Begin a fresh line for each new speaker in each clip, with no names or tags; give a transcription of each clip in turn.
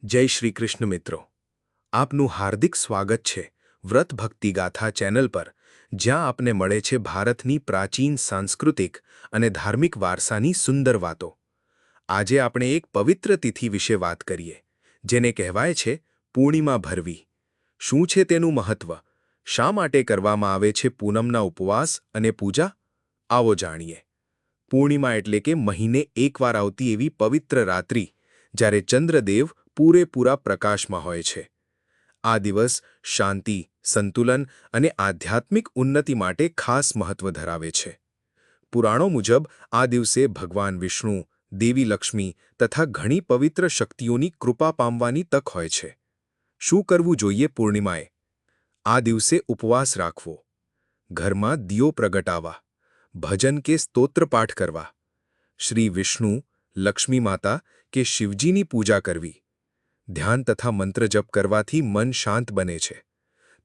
જય શ્રી કૃષ્ણ મિત્રો, આપનું હાર્દિક સ્વાગત છે વ્રત ભક્તિ ગાથા ચેનલ પર, જ્યાં આપને મળે છે ભારતની પ્રાચીન સાંસ્કૃતિક અને ધાર્મિક વારસાની સુંદર વાતો. આજે આપણે એક પવિત્ર તિથિ વિશે વાત કરીએ, જેને કહેવાય છે પૂર્ણિમા ભરવી. શું છે તેનું મહત્વ? શા માટે કરવામાં આવે છે પૂનમના ઉપવાસ અને પૂજા? આવો જાણીએ. પૂર્ણિમા એટલે કે મહિને એકવાર આવતી એવી પવિત્ર રાત્રિ, જ્યારે ચંદ્રદેવ પૂરેપૂરા પ્રકાશમાં હોય છે. આ દિવસ શાંતિ, સંતુલન અને આધ્યાત્મિક ઉન્નતિ માટે ખાસ મહત્વ ધરાવે છે. પુરાણો મુજબ આ દિવસે ભગવાન વિષ્ણુ, દેવી લક્ષ્મી તથા ઘણી પવિત્ર શક્તિઓની કૃપા પામવાની તક હોય છે. શું કરવું જોઈએ પૂર્ણિમાએ? આ દિવસે ઉપવાસ રાખવો, ઘરમાં દિયો પ્રગટાવવા, ભજન કે સ્તોત્રપાઠ કરવા, શ્રી વિષ્ણુ, લક્ષ્મી માતા કે શિવજીની પૂજા કરવી, ધ્યાન તથા મંત્ર જપ કરવાથી મન શાંત બને છે,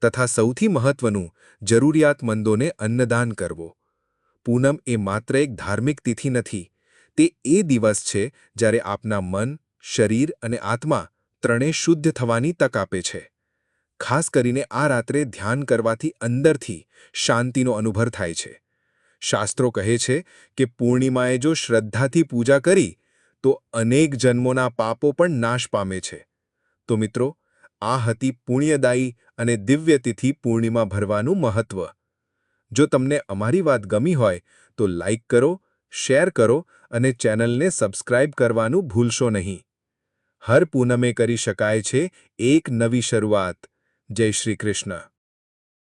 તથા સૌથી મહત્વનું, જરૂરિયાતમંદોને અન્નદાન કરવો. પૂનમ એ માત્ર એક ધાર્મિક તિથિ નથી, તે એ દિવસ છે જ્યારે આપના મન, શરીર અને આત્મા ત્રણેય શુદ્ધ થવાની તક આપે છે. ખાસ કરીને આ રાત્રે ધ્યાન કરવાથી અંદરથી શાંતિનો અનુભવ થાય છે. શાસ્ત્રો કહે છે કે પૂર્ણિમાએ જો શ્રદ્ધાથી પૂજા કરી તો અનેક જન્મોના પાપો પણ નાશ પામે છે. તો મિત્રો, આ હતી પુણ્યદાયી અને દિવ્ય તિથિ પૂર્ણિમા ભરવાનું મહત્વ. જો તમને અમારી વાત ગમી હોય તો લાઇક કરો, શેર કરો અને ચેનલને સબસ્ક્રાઇબ કરવાનું ભૂલશો નહીં. હર પૂનમે કરી શકાય છે એક નવી શરૂઆત. જય શ્રી કૃષ્ણ.